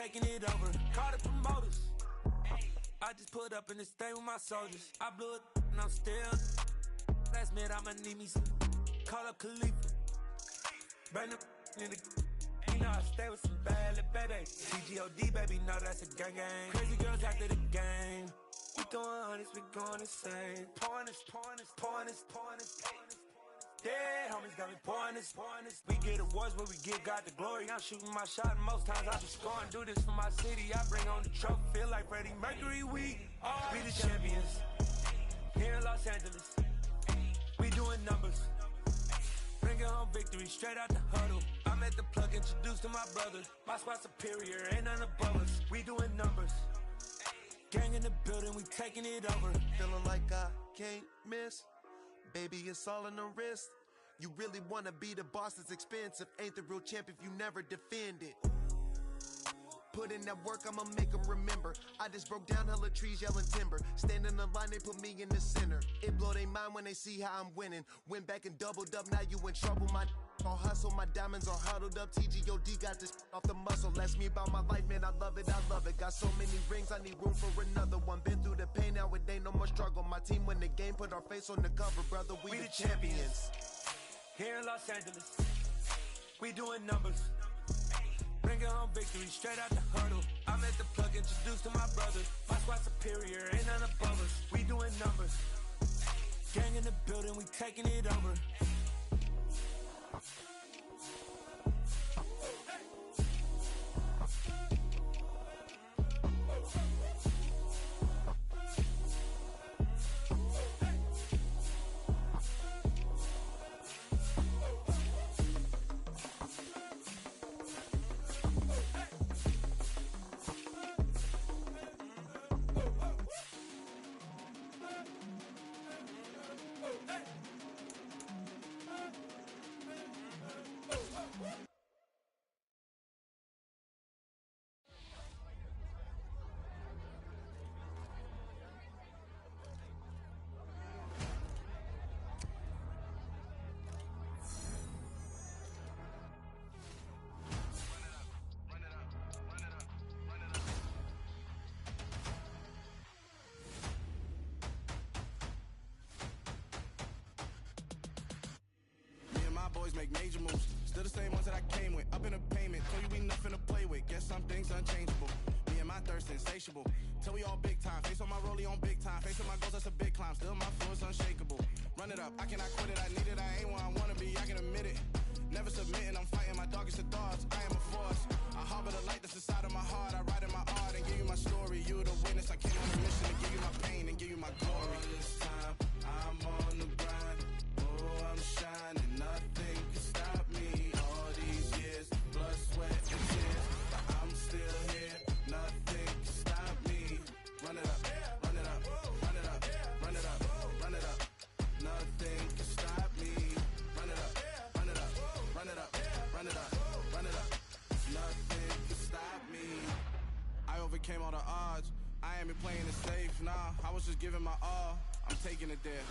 taking it over. Call the promoters. I just put up in this thing with my soldiers. I blew it and I'm still. Last minute I'ma need me some. Call up Khalifa. Bring them in the. You know I stay with some bad little baby. CGOD baby, know that's a gang gang. Crazy girls after the game. We throwing hundreds, we going insane. Pouring this. Yeah, homies got me pouring this. We get awards, but we give God the glory. I'm shooting my shot, and most times I just scoring. Do this for my city, I bring on the trophy. Feel like Freddie Mercury, we the champions. Here in Los Angeles, we doing numbers. Bringing home victory, straight out the huddle. I'm at the plug, introduced to my brother. My spot superior, ain't none above us. We doing numbers. Gang in the building, we taking it over. Feeling like I can't miss. Baby, it's all in the wrist. You really wanna be the boss, it's expensive. Ain't the real champ if you never defend it. Put in that work, I'ma make them remember. I just broke down hella trees, yelling timber. Stand in the line, they put me in the center. It blow their mind when they see how I'm winning. Went back and doubled up, now you in trouble. My all hustle, my diamonds are huddled up. TGOD got this off the muscle. Ask me about my life, man, I love it. Got so many rings, I need room for another one. Been through the pain, now it ain't no more struggle. My team win the game, put our face on the cover, brother. We the champions. Here in Los Angeles, we doing numbers. Bringing home victory, straight out the huddle. I'm at the plug, introduced to my brother. My squad superior, ain't none above us. We doing numbers. Gang in the building, we taking it over. Boys make major moves, still the same ones that I came with. Up in a payment, told you we nothing to play with. Guess some things unchangeable. Me and my thirst insatiable. Till we all big time. Face on my rollie on big time. Facing my goals, that's a big climb. Still my flow is unshakable. Run it up, I cannot quit it. I need it, I ain't where I wanna be. I can admit it. Never submitting, I'm fighting my darkest of thoughts. I am a force. I harbor the light that's inside of my heart. I write in my art and give you my story. You the witness. I came on a mission to give you my pain and give you my glory. All this time, I'm on the grind. Oh, I'm shining. Nothing can stop me. All these years, blood, sweat, and tears. But I'm still here. Nothing can stop me. Run it up, run it up, run it up, run it up, run it up. Nothing can stop me. Run it up, run it up, run it up, run it up, run it up. Nothing can stop me. I overcame all the odds. I ain't been playing it safe, nah. I was just giving my all. I'm taking it there.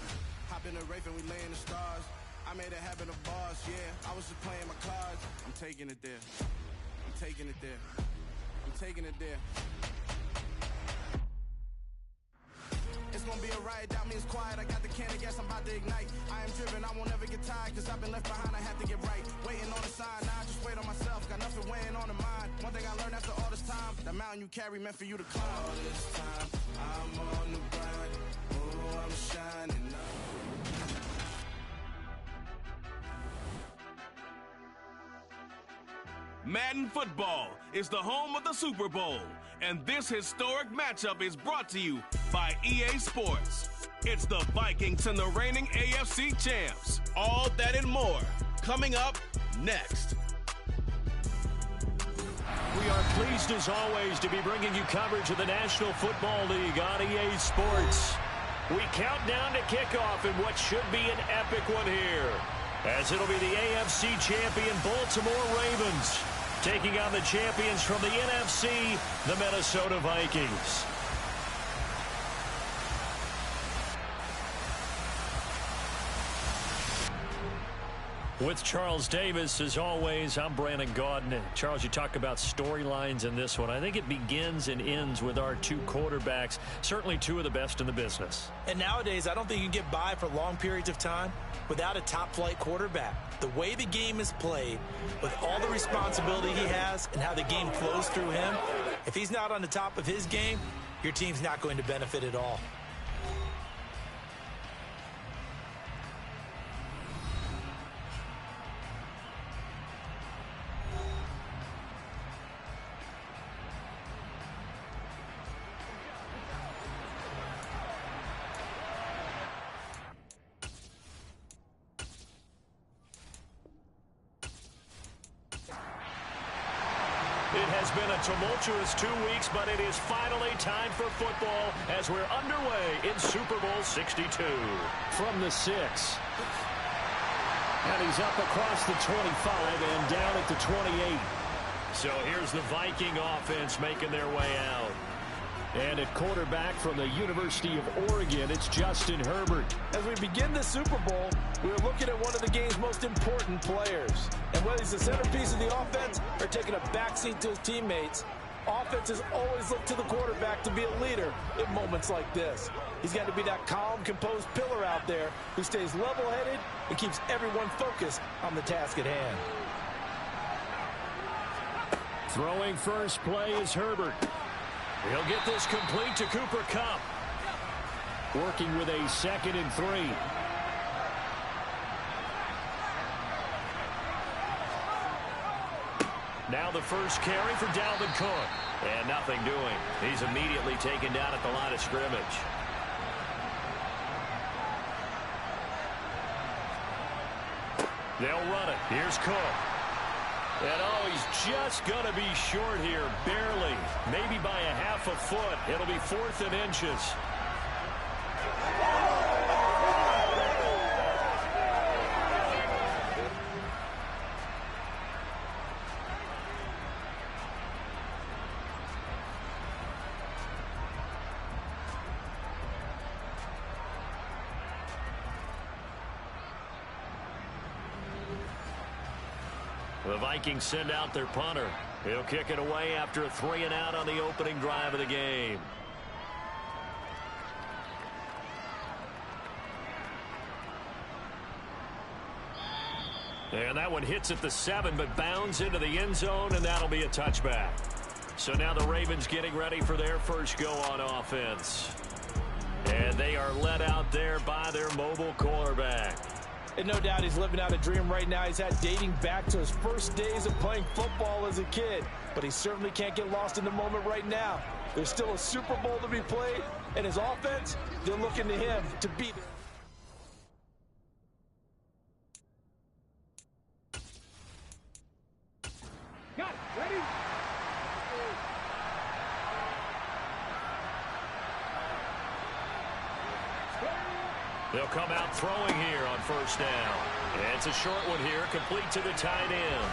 Hop in the Wraith and we lay in the stars. I made it happen to bars, yeah. I was just playing my cards. I'm taking it there. I'm taking it there. I'm taking it there. It's gonna be a riot, doubt me it's quiet. I got the can of gas, I'm about to ignite. I am driven, I won't ever get tired. Cause I've been left behind, I have to get right. Waiting on the sign, now I just wait on myself. Got nothing weighing on the mind. One thing I learned after all this time, the mountain you carry meant for you to climb. All this time, I'm on the grind. Oh, I'm shining up. Madden Football is the home of the Super Bowl, and this historic matchup is brought to you by EA Sports. It's the Vikings and the reigning AFC champs. All that and more coming up next. We are pleased as always to be bringing you coverage of the National Football League on EA Sports. We count down to kickoff in what should be an epic one here, as it'll be the AFC champion Baltimore Ravens taking on the champions from the NFC, the Minnesota Vikings. With Charles Davis, as always, I'm Brandon Gaudin. Charles, you talk about storylines in this one. I think it begins and ends with our two quarterbacks, certainly two of the best in the business. And nowadays, I don't think you can get by for long periods of time without a top-flight quarterback. The way the game is played, with all the responsibility he has and how the game flows through him, if he's not on the top of his game, your team's not going to benefit at all. It has been a tumultuous 2 weeks, but it is finally time for football as we're underway in Super Bowl 62. From the 6. And he's up across the 25 and down at the 28. So here's the Viking offense making their way out. And at quarterback from the University of Oregon, it's Justin Herbert. As we begin the Super Bowl, we're looking at one of the game's most important players. And whether he's the centerpiece of the offense or taking a backseat to his teammates, offenses always look to the quarterback to be a leader in moments like this. He's got to be that calm, composed pillar out there who stays level-headed and keeps everyone focused on the task at hand. Throwing first play is Herbert. He'll get this complete to Cooper Kupp. Working with a 2nd and 3. Now the first carry for Dalvin Cook. And nothing doing. He's immediately taken down at the line of scrimmage. They'll run it. Here's Cook. And oh, he's just going to be short here, barely. Maybe by a half a foot. It'll be 4th and inches. The Vikings send out their punter. He'll kick it away after a 3-and-out on the opening drive of the game. And that one hits at the 7, but bounds into the end zone, and that'll be a touchback. So now the Ravens getting ready for their first go on offense. And they are led out there by their mobile quarterback. And no doubt he's living out a dream right now he's had dating back to his first days of playing football as a kid. But he certainly can't get lost in the moment right now. There's still a Super Bowl to be played, and his offense, they're looking to him to beat it. Got it. Ready? They'll come out throwing here on first down. And it's a short one here, complete to the tight end.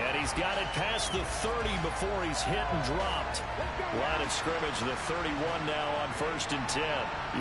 And he's got it past the 30 before he's hit and dropped. Line of scrimmage, the 31 now on 1st and 10.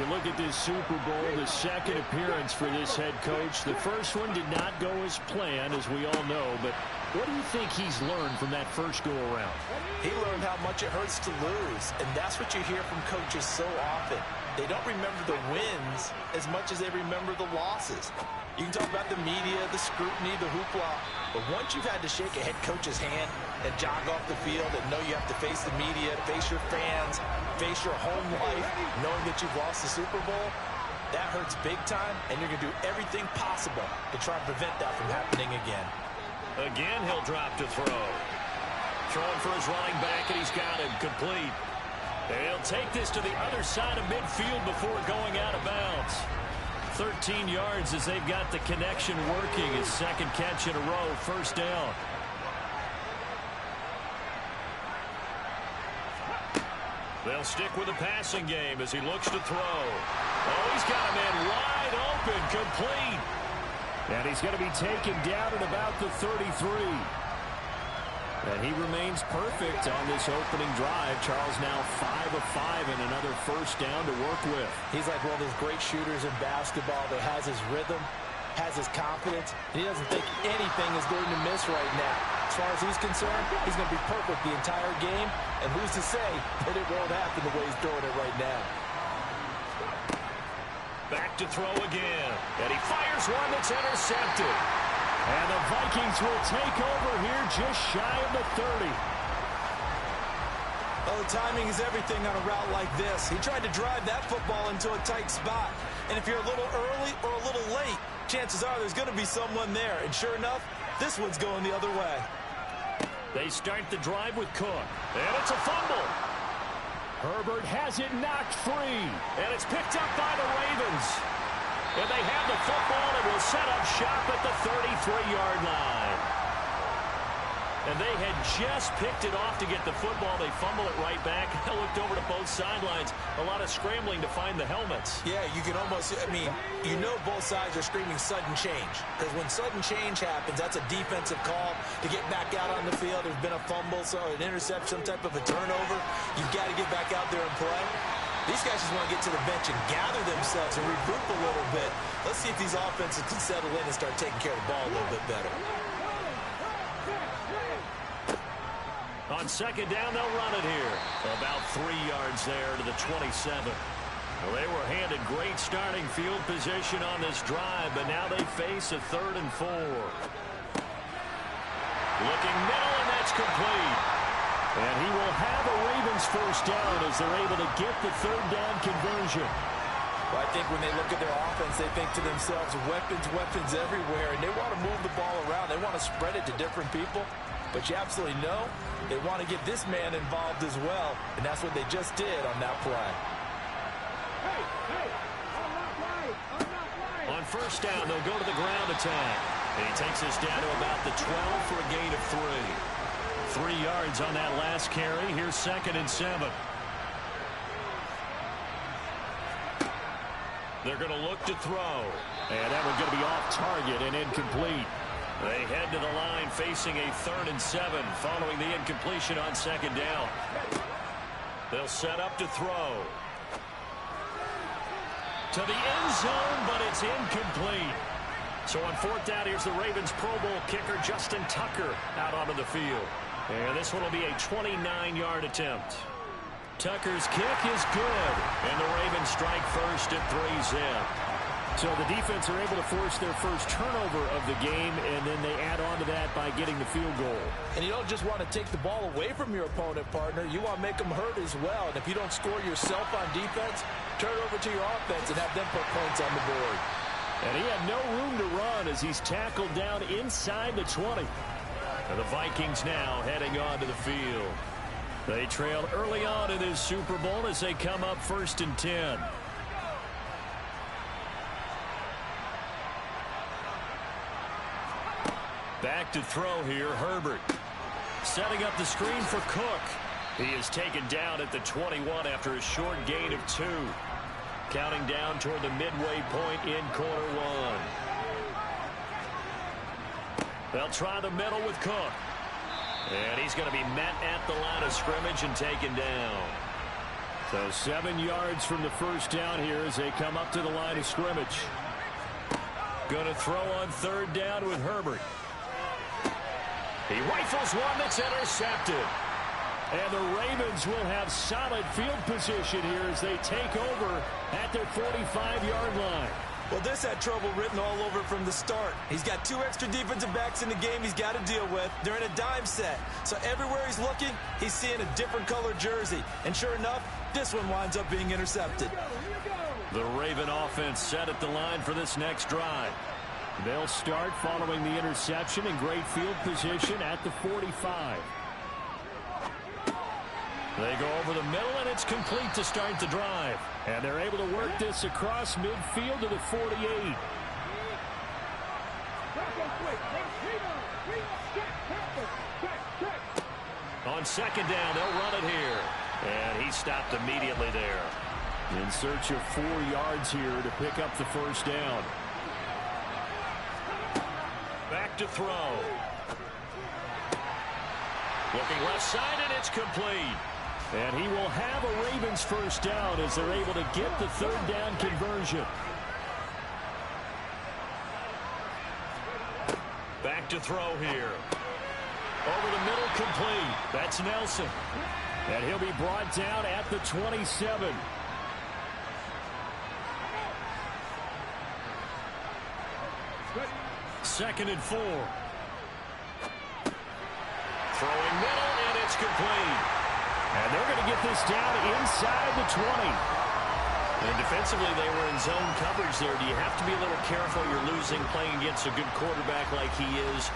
You look at this Super Bowl, the second appearance for this head coach. The first one did not go as planned, as we all know. But what do you think he's learned from that first go-around? He learned how much it hurts to lose. And that's what you hear from coaches so often. They don't remember the wins as much as they remember the losses. You can talk about the media, the scrutiny, the hoopla, but once you've had to shake a head coach's hand and jog off the field and know you have to face the media, face your fans, face your home life, knowing that you've lost the Super Bowl, that hurts big time, and you're going to do everything possible to try and prevent that from happening again. Again, he'll drop to throw. Throwing for his running back, and he's got him complete. He'll take this to the other side of midfield before going out of bounds. 13 yards as they've got the connection working. His second catch in a row, first down. They'll stick with the passing game as he looks to throw. Oh, he's got a man wide open, complete. And he's going to be taken down at about the 33. And he remains perfect on this opening drive. Charles now 5 of 5 and another first down to work with. He's like one of those great shooters in basketball that has his rhythm, has his confidence, and he doesn't think anything is going to miss right now. As far as he's concerned, he's going to be perfect the entire game, and who's to say that it won't happen the way he's throwing it right now. Back to throw again, and he fires one that's intercepted. And the Vikings will take over here just shy of the 30. Oh, timing is everything on a route like this. He tried to drive that football into a tight spot. And if you're a little early or a little late, chances are there's going to be someone there. And sure enough, this one's going the other way. They start the drive with Cook. And it's a fumble. Herbert has it knocked free. And it's picked up by the Ravens. And they have the football and will set up shop at the 33-yard line. And they had just picked it off to get the football. They fumble it right back. I looked over to both sidelines. A lot of scrambling to find the helmets. Yeah, you can almost, you know both sides are screaming sudden change. Because when sudden change happens, that's a defensive call to get back out on the field. There's been a fumble, so an interception, some type of a turnover. You've got to get back out there and play. These guys just want to get to the bench and gather themselves and regroup a little bit. Let's see if these offenses can settle in and start taking care of the ball a little bit better. On second down, they'll run it here. About 3 yards there to the 27. Well, they were handed great starting field position on this drive, but now they face a 3rd and 4. Looking middle, and that's complete. And he will have a Ravens first down as they're able to get the 3rd down conversion. Well, I think when they look at their offense, they think to themselves, weapons, weapons everywhere, and they want to move the ball around. They want to spread it to different people. But you absolutely know they want to get this man involved as well, and that's what they just did on that play. On first down, they'll go to the ground attack. And he takes us down to about the 12 for a gain of 3. 3 yards on that last carry. Here's 2nd and 7. They're going to look to throw. And that one's going to be off target and incomplete. They head to the line facing a 3rd and 7 following the incompletion on 2nd down. They'll set up to throw. To the end zone, but it's incomplete. So on 4th down, here's the Ravens Pro Bowl kicker Justin Tucker out onto the field. And this one will be a 29-yard attempt. Tucker's kick is good. And the Ravens strike first at 3-zip. So the defense are able to force their first turnover of the game, and then they add on to that by getting the field goal. And you don't just want to take the ball away from your opponent, partner. You want to make them hurt as well. And if you don't score yourself on defense, turn it over to your offense and have them put points on the board. And he had no room to run as he's tackled down inside the 20. And the Vikings now heading onto the field. They trail early on in this Super Bowl as they come up 1st and 10. Back to throw here, Herbert. Setting up the screen for Cook. He is taken down at the 21 after a short gain of 2. Counting down toward the midway point in quarter 1. They'll try the middle with Cook. And he's going to be met at the line of scrimmage and taken down. So 7 yards from the first down here as they come up to the line of scrimmage. Going to throw on 3rd down with Herbert. He rifles one that's intercepted. And the Ravens will have solid field position here as they take over at their 45-yard line. Well, this had trouble written all over from the start. He's got 2 extra defensive backs in the game he's got to deal with. They're in a dime set. So everywhere he's looking, he's seeing a different color jersey. And sure enough, this one winds up being intercepted. The Raven offense set at the line for this next drive. They'll start following the interception in great field position at the 45. They go over the middle, and it's complete to start the drive. And they're able to work this across midfield to the 48. On 2nd down, they'll run it here. And he stopped immediately there. In search of 4 yards here to pick up the first down. Back to throw. Looking left side, and it's complete. And he will have a Ravens first down as they're able to get the 3rd down conversion. to throw here. Over the middle, complete. That's Nelson. And he'll be brought down at the 27. Second and 4. Throwing middle, and it's complete. And they're going to get this down inside the 20. And defensively, they were in zone coverage there. Do you have to be a little careful? You're losing, playing against a good quarterback like he is,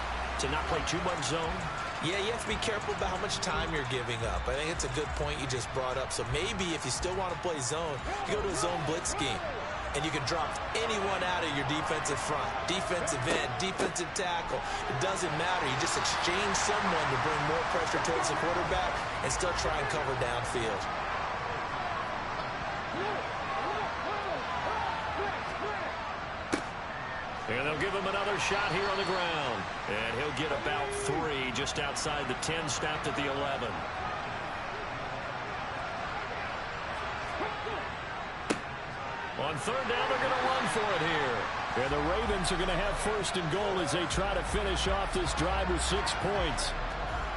to not play too much zone? Yeah, you have to be careful about how much time you're giving up. I think it's a good point you just brought up. So maybe if you still want to play zone, you go to a zone blitz scheme. And you can drop anyone out of your defensive front, defensive end, defensive tackle. It doesn't matter. You just exchange someone to bring more pressure towards the quarterback and still try and cover downfield. And they'll give him another shot here on the ground. And he'll get about 3 just outside the 10, stopped at the 11. On third down, they're going to run for it here. And the Ravens are going to have first and goal as they try to finish off this drive with 6 points.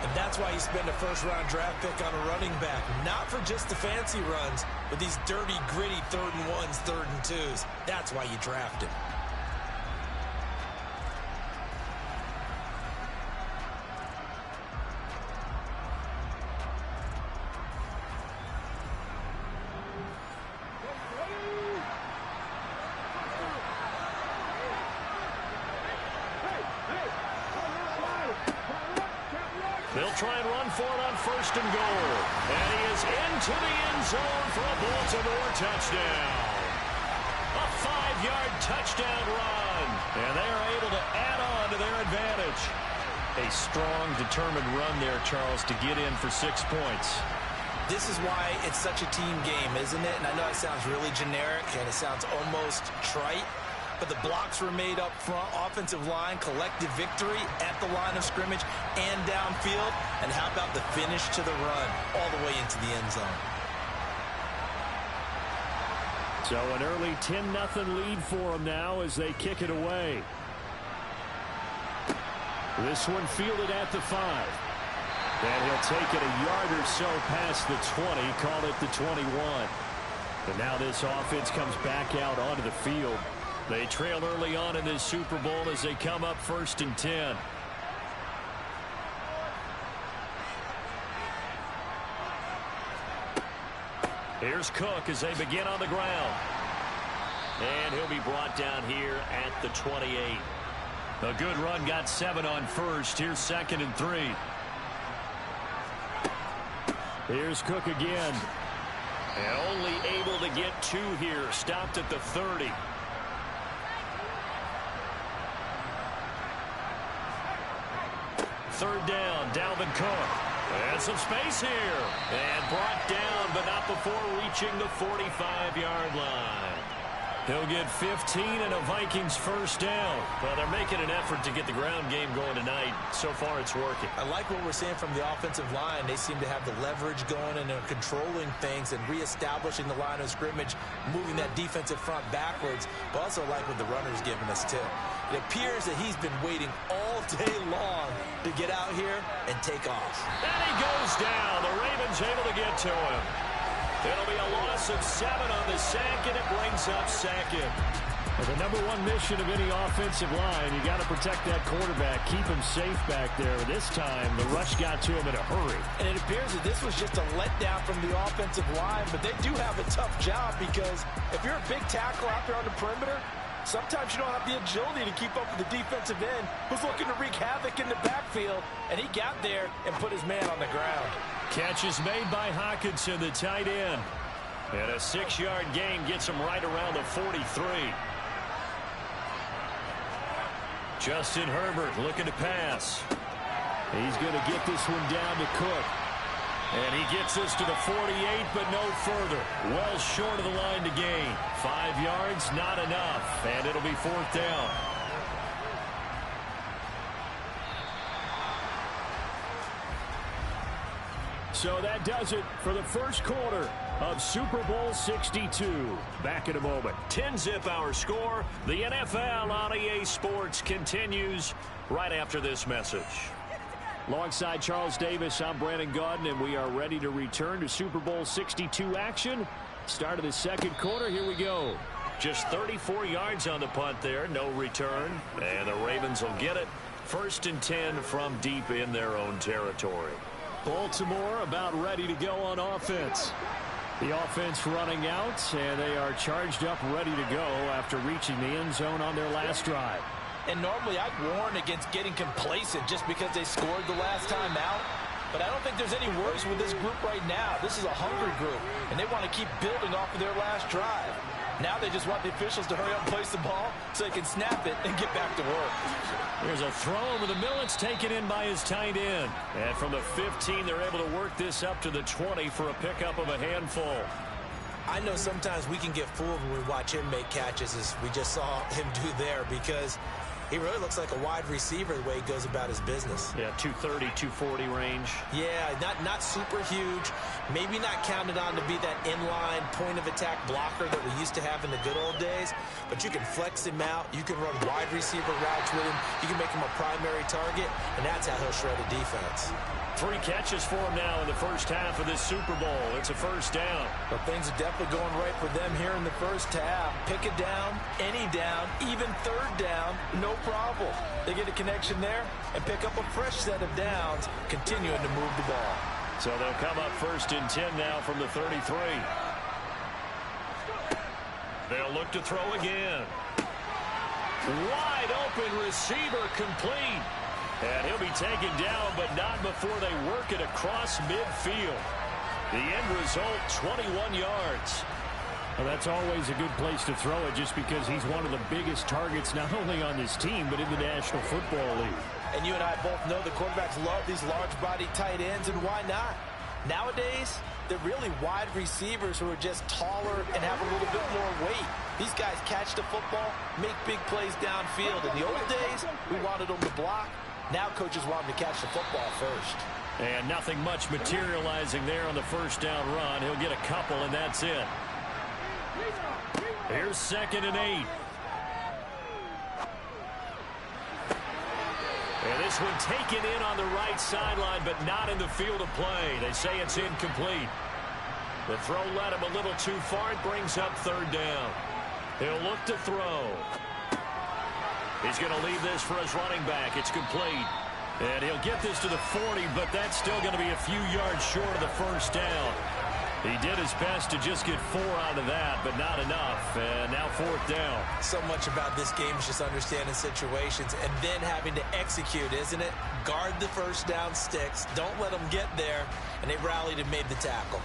And that's why you spend a first-round draft pick on a running back. Not for just the fancy runs, but these dirty, gritty 3rd and 1s, 3rd and 2s. That's why you draft him. They'll try and run for it on first and goal. And he is into the end zone for a Baltimore touchdown. A 5-yard touchdown run. And they are able to add on to their advantage. A strong, determined run there, Charles, to get in for 6 points. This is why it's such a team game, isn't it? And I know it sounds really generic and it sounds almost trite. But the blocks were made up front, offensive line, collective victory at the line of scrimmage and downfield. And how about the finish to the run all the way into the end zone? So an early 10-0 lead for them now as they kick it away. This one fielded at the 5. And he'll take it a yard or so past the 20, call it the 21. And now this offense comes back out onto the field. They trail early on in this Super Bowl as they come up first and 10. Here's Cook as they begin on the ground. And he'll be brought down here at the 28. A good run, got 7 on first. Here's 2nd and 3. Here's Cook again. And only able to get 2 here. Stopped at the 30. Third down, Dalvin Cook. And some space here. And brought down, but not before reaching the 45-yard line. He'll get 15 and a Vikings first down. Well, they're making an effort to get the ground game going tonight. So far, it's working. I like what we're seeing from the offensive line. They seem to have the leverage going and they're controlling things and reestablishing the line of scrimmage, moving that defensive front backwards. But also like what the runner's giving us, too. It appears that he's been waiting all day long to get out here and take off. And he goes down. The Ravens able to get to him. It'll be a loss of 7 on the sack, and it brings up 2nd. Well, the #1 mission of any offensive line, you got to protect that quarterback, keep him safe back there. This time, the rush got to him in a hurry. And it appears that this was just a letdown from the offensive line, but they do have a tough job because if you're a big tackle out there on the perimeter, sometimes you don't have the agility to keep up with the defensive end who's looking to wreak havoc in the backfield, and he got there and put his man on the ground. Catch is made by Hockenson, the tight end. And a 6-yard gain gets him right around the 43. Justin Herbert looking to pass. He's going to get this one down to Cook. And he gets us to the 48, but no further. Well short of the line to gain. 5 yards, not enough. And it'll be 4th down. So that does it for the first quarter of Super Bowl 62. Back in a moment. 10-zip our score. The NFL on EA Sports continues right after this message. Alongside Charles Davis, I'm Brandon Gaudin, and we are ready to return to Super Bowl 62 action. Start of the second quarter. Here we go. Just 34 yards on the punt there. No return. And the Ravens will get it. 1st and 10 from deep in their own territory. Baltimore about ready to go on offense. The offense running out, and they are charged up, ready to go after reaching the end zone on their last drive. And normally I'd warn against getting complacent just because they scored the last time out. But I don't think there's any worries with this group right now. This is a hungry group, and they want to keep building off of their last drive. Now they just want the officials to hurry up and place the ball so they can snap it and get back to work. There's a throw over the middle. It's taken in by his tight end. And from the 15, they're able to work this up to the 20 for a pickup of a handful. I know sometimes we can get fooled when we watch him make catches, as we just saw him do there, because he really looks like a wide receiver the way he goes about his business. Yeah, 230, 240 range. Yeah, not super huge. Maybe not counted on to be that inline point-of-attack blocker that we used to have in the good old days. But you can flex him out. You can run wide receiver routes with him. You can make him a primary target, and that's how he'll shred a defense. 3 catches for him now in the first half of this Super Bowl. It's a first down. But things are definitely going right for them here in the first half. Pick it down, any down, even 3rd down, no problem. They get a connection there and pick up a fresh set of downs, continuing to move the ball. So they'll come up 1st and 10 now from the 33. They'll look to throw again. Wide open receiver complete. And he'll be taken down, but not before they work it across midfield. The end result, 21 yards. Well, that's always a good place to throw it, just because he's one of the biggest targets not only on this team but in the National Football League. And you and I both know the quarterbacks love these large-body tight ends, and why not? Nowadays, they're really wide receivers who are just taller and have a little bit more weight. These guys catch the football, make big plays downfield. In the old days, we wanted them to block. Now coaches want them to catch the football first. And nothing much materializing there on the first down run. He'll get a couple, and that's it. Here's 2nd and 8. And this one taken in on the right sideline, but not in the field of play. They say it's incomplete. The throw led him a little too far. It brings up 3rd down. He'll look to throw. He's going to leave this for his running back. It's complete. And he'll get this to the 40, but that's still going to be a few yards short of the first down. He did his best to just get 4 out of that, but not enough. And now 4th down. So much about this game is just understanding situations and then having to execute, isn't it? Guard the first down sticks. Don't let them get there. And they rallied and made the tackle.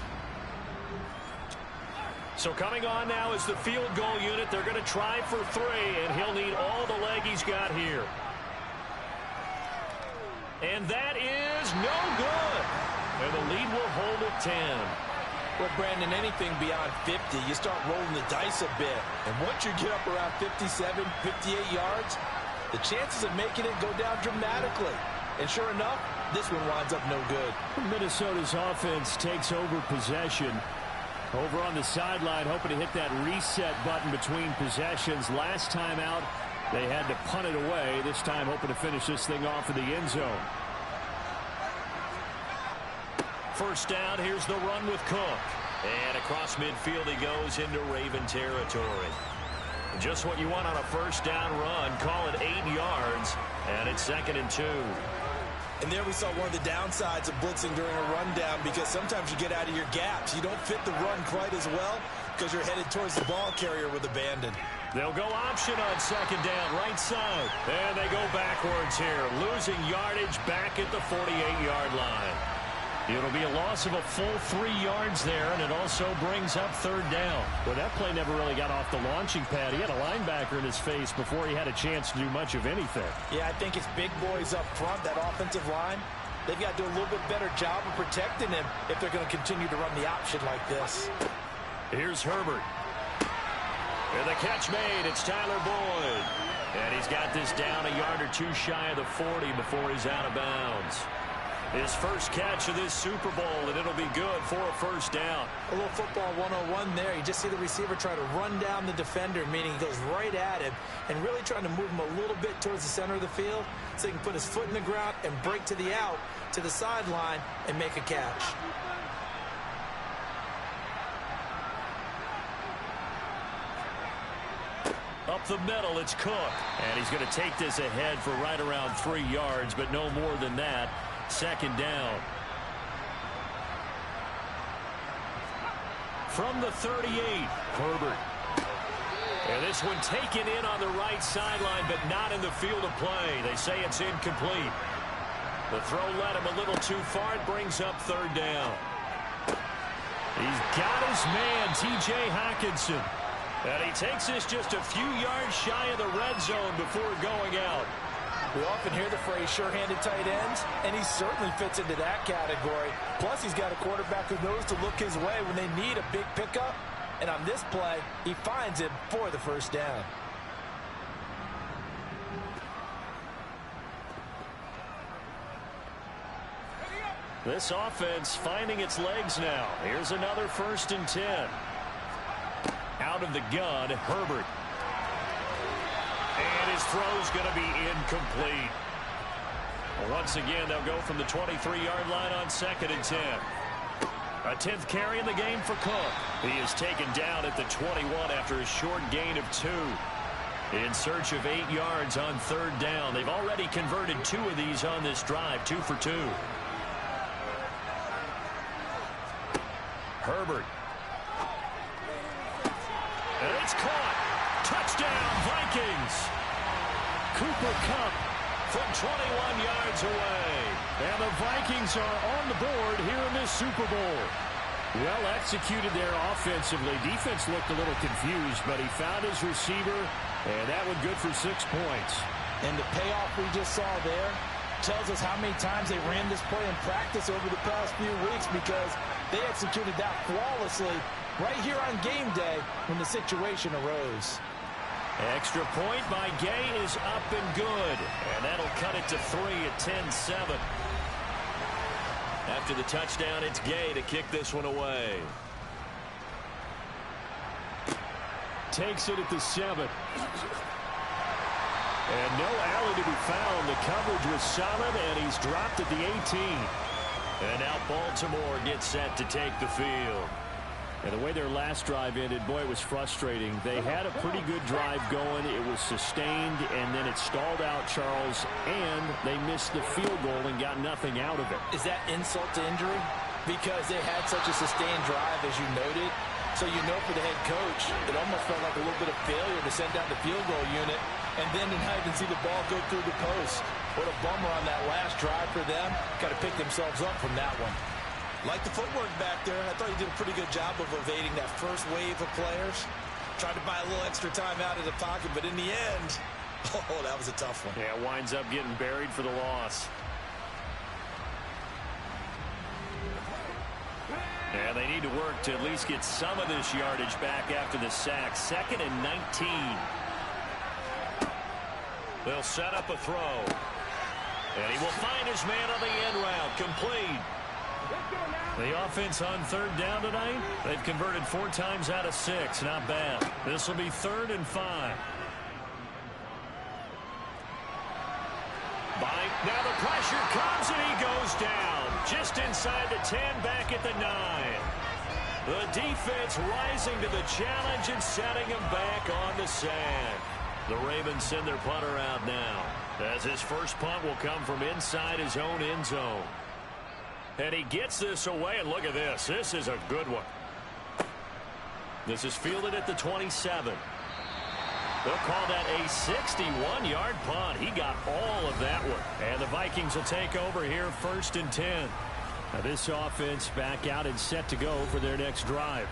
So coming on now is the field goal unit. They're going to try for 3, and he'll need all the leg he's got here. And that is no good. And the lead will hold at 10. Well, Brandon, anything beyond 50, you start rolling the dice a bit. And once you get up around 57, 58 yards, the chances of making it go down dramatically. And sure enough, this one winds up no good. Minnesota's offense takes over possession. Over on the sideline, hoping to hit that reset button between possessions. Last time out, they had to punt it away. This time, hoping to finish this thing off in the end zone. First down, here's the run with Cook. And across midfield he goes into Raven territory. Just what you want on a first down run. Call it 8 yards, and it's 2nd and 2. And there we saw one of the downsides of blitzing during a rundown, because sometimes you get out of your gaps. You don't fit the run quite as well because you're headed towards the ball carrier with abandon. They'll go option on 2nd down, right side. And they go backwards here, losing yardage back at the 48-yard line. It'll be a loss of a full 3 yards there, and it also brings up 3rd down. Well, that play never really got off the launching pad. He had a linebacker in his face before he had a chance to do much of anything. Yeah, I think it's big boys up front, that offensive line. They've got to do a little bit better job of protecting him if they're going to continue to run the option like this. Here's Herbert. And the catch made. It's Tyler Boyd. And he's got this down a yard or two shy of the 40 before he's out of bounds. His first catch of this Super Bowl, and it'll be good for a first down. A little football 101 there. You just see the receiver try to run down the defender, meaning he goes right at him and really trying to move him a little bit towards the center of the field so he can put his foot in the ground and break to the out, to the sideline, and make a catch. Up the middle, it's Cook. And he's going to take this ahead for right around 3 yards, but no more than that. Second down. From the 38, Herbert. And this one taken in on the right sideline, but not in the field of play. They say it's incomplete. The throw led him a little too far. It brings up third down. He's got his man, T.J. Hockenson. And he takes this just a few yards shy of the red zone before going out. We often hear the phrase sure-handed tight ends, and he certainly fits into that category. Plus, he's got a quarterback who knows to look his way when they need a big pickup. And on this play, he finds him for the first down. This offense finding its legs now. Here's another 1st and 10. Out of the gun, Herbert. And his throw's going to be incomplete. Once again, they'll go from the 23-yard line on 2nd and 10. A 10th carry in the game for Cook. He is taken down at the 21 after a short gain of 2. In search of 8 yards on 3rd down. They've already converted 2 of these on this drive, 2 for 2. Herbert. And it's caught. Touchdown, Vikings. Cooper Kupp from 21 yards away. And the Vikings are on the board here in this Super Bowl. Well executed there offensively. Defense looked a little confused, but he found his receiver, and that one good for 6 points. And the payoff we just saw there tells us how many times they ran this play in practice over the past few weeks, because they executed that flawlessly right here on game day when the situation arose. Extra point by Gay is up and good. And that'll cut it to 3 at 10-7. After the touchdown, it's Gay to kick this one away. Takes it at the 7. And no alley to be found. The coverage was solid, and he's dropped at the 18. And now Baltimore gets set to take the field. And the way their last drive ended, boy, it was frustrating. They had a pretty good drive going. It was sustained, and then it stalled out, Charles, and they missed the field goal and got nothing out of it. Is that insult to injury? Because they had such a sustained drive, as you noted. So you know for the head coach, it almost felt like a little bit of failure to send out the field goal unit and then to not even see the ball go through the post. What a bummer on that last drive for them. Got to pick themselves up from that one. Like the footwork back there, I thought he did a pretty good job of evading that first wave of players. Tried to buy a little extra time out of the pocket, but in the end, oh, that was a tough one. Yeah, winds up getting buried for the loss. Yeah, they need to work to at least get some of this yardage back after the sack. 2nd and 19. They'll set up a throw. And he will find his man on the end route. Complete. The offense on 3rd down tonight, they've converted 4 times out of 6. Not bad. This will be 3rd and 5. Now the pressure comes and he goes down. Just inside the 10, back at the 9. The defense rising to the challenge and setting him back on the sand. The Ravens send their punter out now, as his first punt will come from inside his own end zone. And he gets this away, and look at this. This is a good one. This is fielded at the 27. They'll call that a 61-yard punt. He got all of that one. And the Vikings will take over here 1st and 10. Now this offense back out and set to go for their next drive.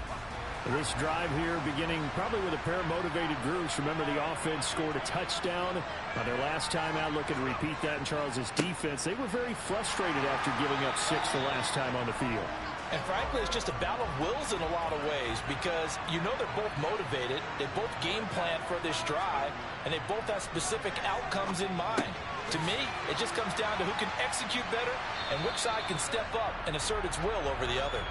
This drive here beginning probably with a pair of motivated groups. Remember, the offense scored a touchdown on their last time out. Looking to repeat that in Charles's defense. They were very frustrated after giving up 6 the last time on the field. And frankly, it's just a battle of wills in a lot of ways, because you know they're both motivated. They both game plan for this drive, and they both have specific outcomes in mind. To me, it just comes down to who can execute better and which side can step up and assert its will over the other.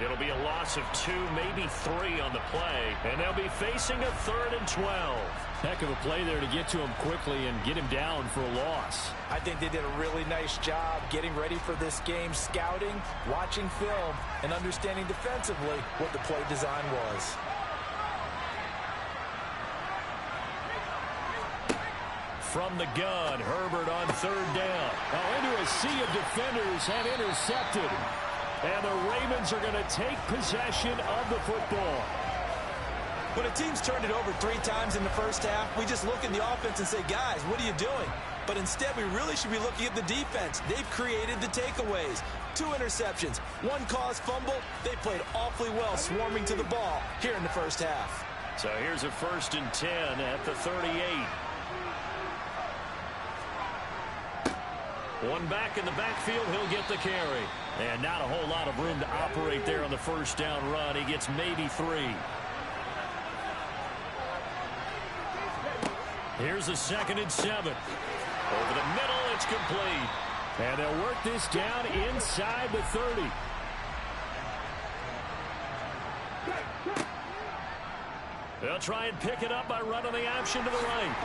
It'll be a loss of 2, maybe 3 on the play, and they'll be facing a 3rd and 12. Heck of a play there to get to him quickly and get him down for a loss. I think they did a really nice job getting ready for this game, scouting, watching film, and understanding defensively what the play design was. From the gun, Herbert on 3rd down. Now into a sea of defenders and intercepted. And the Ravens are going to take possession of the football. When a team's turned it over 3 times in the first half, we just look at the offense and say, guys, what are you doing? But instead, we really should be looking at the defense. They've created the takeaways. 2 interceptions, 1 caused fumble. They played awfully well swarming to the ball here in the first half. So here's a 1st and 10 at the 38. One back in the backfield, he'll get the carry. And not a whole lot of room to operate there on the 1st down run. He gets maybe 3. Here's a 2nd and 7. Over the middle, it's complete. And they'll work this down inside the 30. They'll try and pick it up by running the option to the right.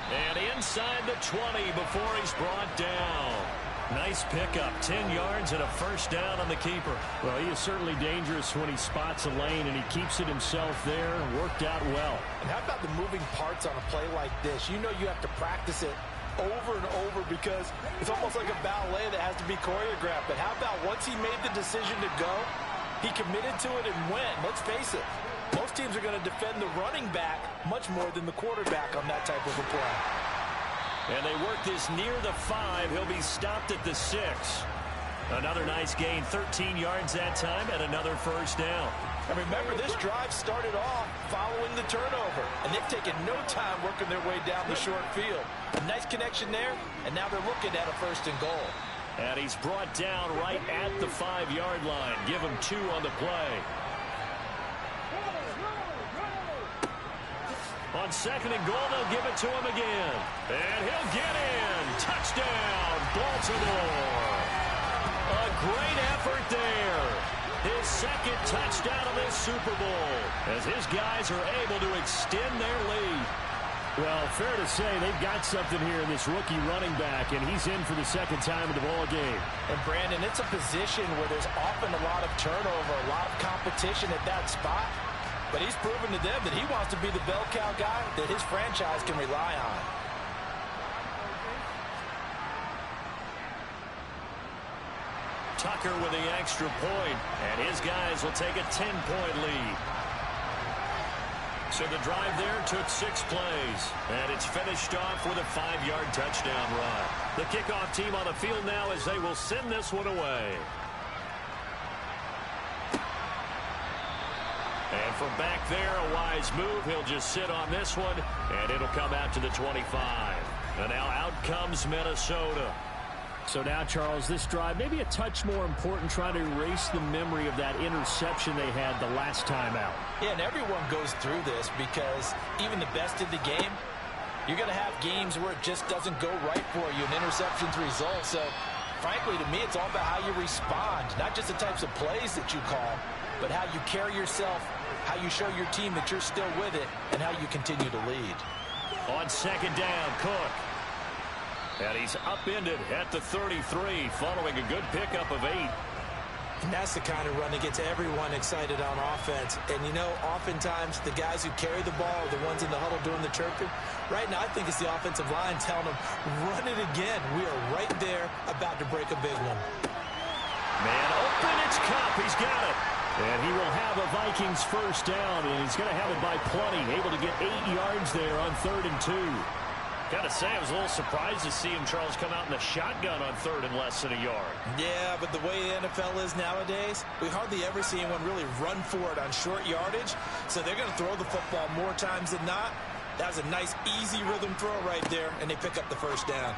And inside the 20 before he's brought down. Nice pickup, 10 yards and a 1st down on the keeper. Well, he is certainly dangerous when he spots a lane, and he keeps it himself there. Worked out well. And how about the moving parts on a play like this? You know you have to practice it over and over because it's almost like a ballet that has to be choreographed. But how about once he made the decision to go, he committed to it and went. Let's face it, most teams are going to defend the running back much more than the quarterback on that type of a play. And they work this near the 5. He'll be stopped at the 6. Another nice gain, 13 yards that time, and another 1st down. And remember, this drive started off following the turnover, and they've taken no time working their way down the short field. A nice connection there, and now they're looking at a 1st and goal. And he's brought down right at the 5-yard line. Give him 2 on the play. On 2nd and goal, they'll give it to him again. And he'll get in. Touchdown, Baltimore. A great effort there. His 2nd touchdown of this Super Bowl as his guys are able to extend their lead. Well, fair to say they've got something here in this rookie running back, and he's in for the 2nd time in the ball game. And, Brandon, it's a position where there's often a lot of turnover, a lot of competition at that spot. But he's proven to them that he wants to be the bell cow guy that his franchise can rely on. Tucker with the extra point, and his guys will take a 10-point lead. So the drive there took 6 plays, and it's finished off with a 5-yard touchdown run. The kickoff team on the field now as they will send this one away. And from back there, a wise move. He'll just sit on this one, and it'll come out to the 25. And now out comes Minnesota. So now, Charles, this drive maybe a touch more important, trying to erase the memory of that interception they had the last time out. Yeah, and everyone goes through this because even the best in the game, you're going to have games where it just doesn't go right for you, and interceptions result. So, frankly, to me, it's all about how you respond, not just the types of plays that you call, but how you carry yourself, how you show your team that you're still with it, and how you continue to lead. On 2nd down, Cook. And he's upended at the 33 following a good pickup of 8. And that's the kind of run that gets everyone excited on offense. And, you know, oftentimes the guys who carry the ball are the ones in the huddle doing the chirping. Right now, I think it's the offensive line telling them, run it again. We are right there about to break a big one. Man open, it's Kupp. He's got it. And he will have a Vikings 1st down, and he's going to have it by plenty. Able to get 8 yards there on 3rd and 2. Got to say, I was a little surprised to see him, Charles, come out in the shotgun on 3rd and less than a yard. Yeah, but the way the NFL is nowadays, we hardly ever see anyone really run for it on short yardage. So they're going to throw the football more times than not. That was a nice, easy rhythm throw right there, and they pick up the 1st down.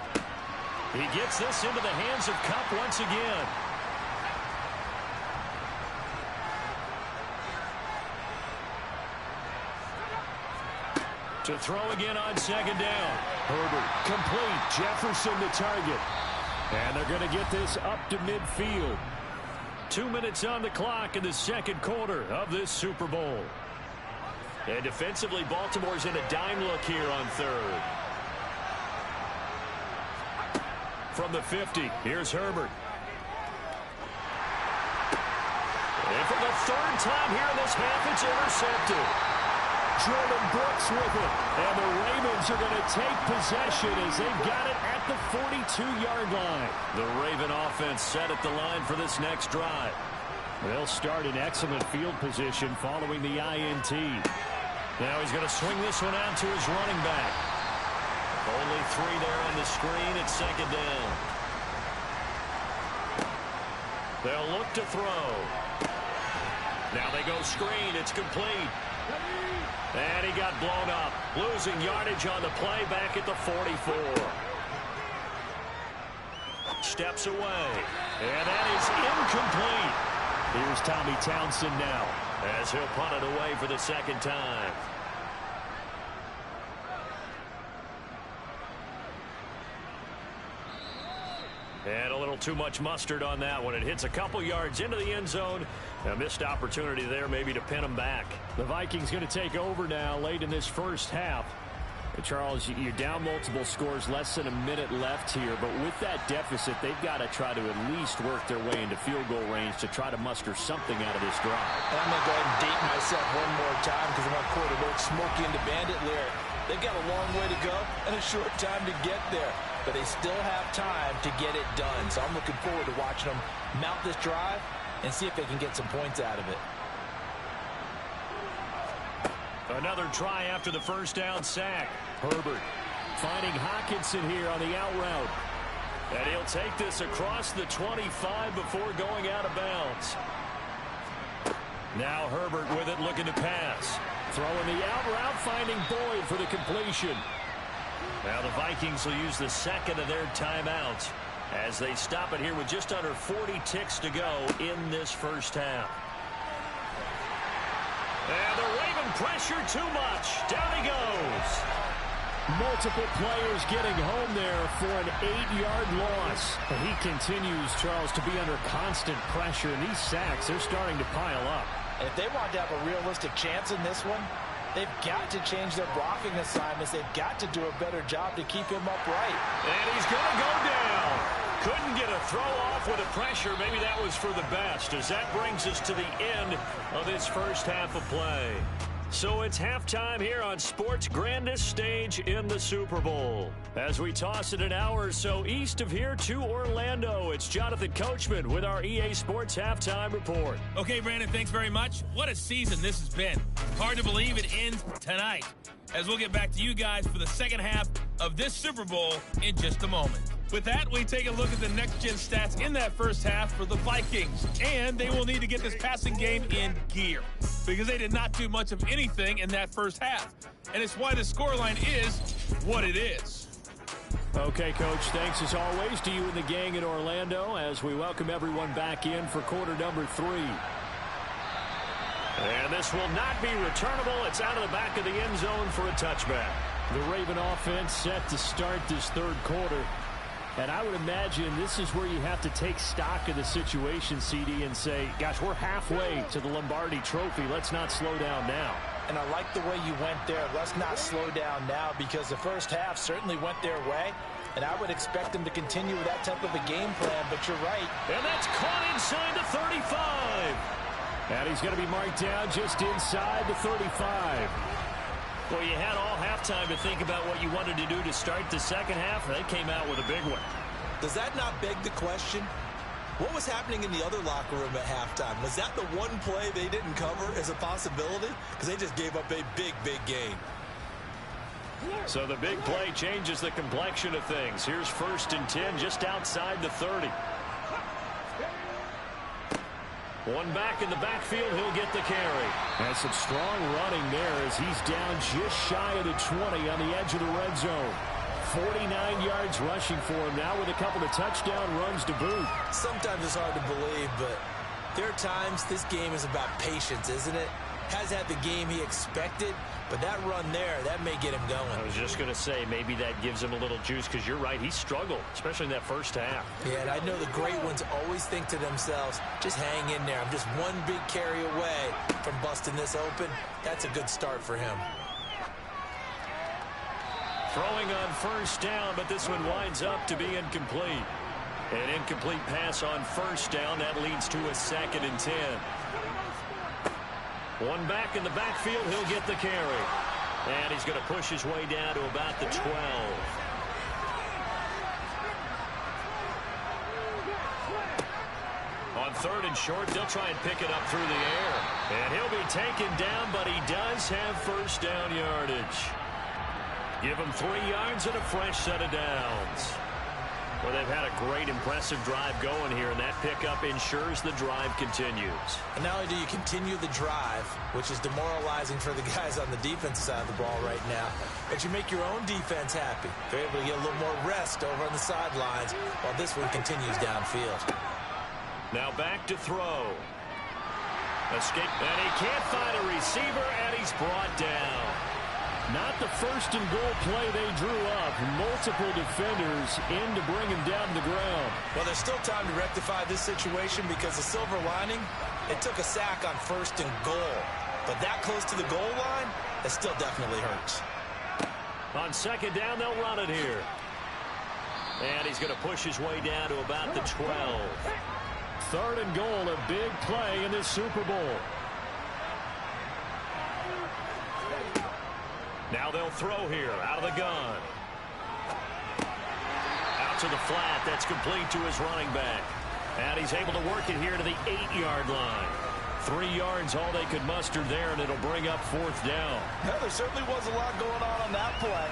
He gets this into the hands of Kupp once again. To To throw again on second down. Herbert complete. Jefferson the target. And they're going to get this up to midfield. 2 minutes on the clock in the second quarter of this Super Bowl. And defensively, Baltimore's in a dime look here on third. From the 50, here's Herbert. And for the third time here in this half, it's intercepted. Jordan Brooks with it. And the Ravens are going to take possession as they've got it at the 42-yard line. The Raven offense set at the line for this next drive. They'll start in excellent field position following the INT. Now he's going to swing this one out to his running back. Only 3 there on the screen at second down. They'll look to throw. Now they go screen. It's complete. And he got blown up. Losing yardage on the play back at the 44. Steps away. And that is incomplete. Here's Tommy Townsend now as he'll punt it away for the second time. And a little too much mustard on that one. It hits a couple yards into the end zone. A missed opportunity there maybe to pin them back. The Vikings going to take over now late in this first half. Charles, you're down multiple scores, less than a minute left here. But with that deficit, they've got to try to at least work their way into field goal range to try to muster something out of this drive. I'm going to go ahead and date myself one more time because of my quarterback, Smokey and the Bandit lyric. They've got a long way to go and a short time to get there. But they still have time to get it done. So I'm looking forward to watching them mount this drive and see if they can get some points out of it. Another try after the first down sack. Herbert finding Hockenson here on the out route. And he'll take this across the 25 before going out of bounds. Now Herbert with it, looking to pass. Throwing the out route, finding Boyd for the completion. Now the Vikings will use the second of their timeouts as they stop it here with just under 40 ticks to go in this first half. And the Raven pressure too much. Down he goes. Multiple players getting home there for an 8-yard loss. And he continues, Charles, to be under constant pressure. And these sacks, they're starting to pile up. And if they want to have a realistic chance in this one, they've got to change their blocking assignments. They've got to do a better job to keep him upright. And he's going to go down. Couldn't get a throw off with the pressure. Maybe that was for the best, as that brings us to the end of this first half of play. So it's halftime here on sports' grandest stage in the Super Bowl. As we toss it an hour or so east of here to Orlando, it's Jonathan Coachman with our EA Sports Halftime Report. Okay, Brandon, thanks very much. What a season this has been. Hard to believe it ends tonight, as we'll get back to you guys for the second half of this Super Bowl in just a moment. With that, we take a look at the next-gen stats in that first half for the Vikings. And they will need to get this passing game in gear because they did not do much of anything in that first half. And it's why the scoreline is what it is. Okay, Coach, thanks as always to you and the gang in Orlando as we welcome everyone back in for quarter number 3. And this will not be returnable. It's out of the back of the end zone for a touchback. The Raven offense set to start this third quarter. And I would imagine this is where you have to take stock of the situation, CD, and say, gosh, we're halfway to the Lombardi Trophy. Let's not slow down now. And I like the way you went there. Let's not slow down now, because the first half certainly went their way. And I would expect them to continue with that type of a game plan, but you're right. And that's caught inside the 35. And he's going to be marked down just inside the 35. Well, you had all halftime to think about what you wanted to do to start the second half, and they came out with a big one. Does that not beg the question? What was happening in the other locker room at halftime? Was that the one play they didn't cover as a possibility? Because they just gave up a big, big gain. So the big play changes the complexion of things. Here's 1st and 10 just outside the 30. One back in the backfield, he'll get the carry. And some strong running there as he's down just shy of the 20 on the edge of the red zone. 49 yards rushing for him now with a couple of touchdown runs to boot. Sometimes it's hard to believe, but there are times this game is about patience, isn't it? has had the game he expected, but that run there, that may get him going. I was just going to say, maybe that gives him a little juice, because you're right, he struggled, especially in that first half. Yeah, and I know the great ones always think to themselves, just hang in there. I'm just one big carry away from busting this open. That's a good start for him. Throwing on first down, but this one winds up to be incomplete. An incomplete pass on first down. That leads to a 2nd and 10. One back in the backfield. He'll get the carry. And he's going to push his way down to about the 12. On 3rd and short, they'll try and pick it up through the air. And he'll be taken down, but he does have first down yardage. Give him 3 yards and a fresh set of downs. Well, they've had a great, impressive drive going here, and that pickup ensures the drive continues. And not only do you continue the drive, which is demoralizing for the guys on the defensive side of the ball right now, but you make your own defense happy. They're able to get a little more rest over on the sidelines while this one continues downfield. Now back to throw. Escape, and he can't find a receiver, and he's brought down. Not the first and goal play they drew up. Multiple defenders in to bring him down to the ground. Well, there's still time to rectify this situation because the silver lining, it took a sack on 1st and goal. But that close to the goal line, it still definitely hurts. On 2nd down, they'll run it here. And he's going to push his way down to about the 12. 3rd and goal, a big play in this Super Bowl. Now they'll throw here, out of the gun. Out to the flat, that's complete to his running back. And he's able to work it here to the 8-yard line. 3 yards, all they could muster there, and it'll bring up 4th down. Well, there certainly was a lot going on that play.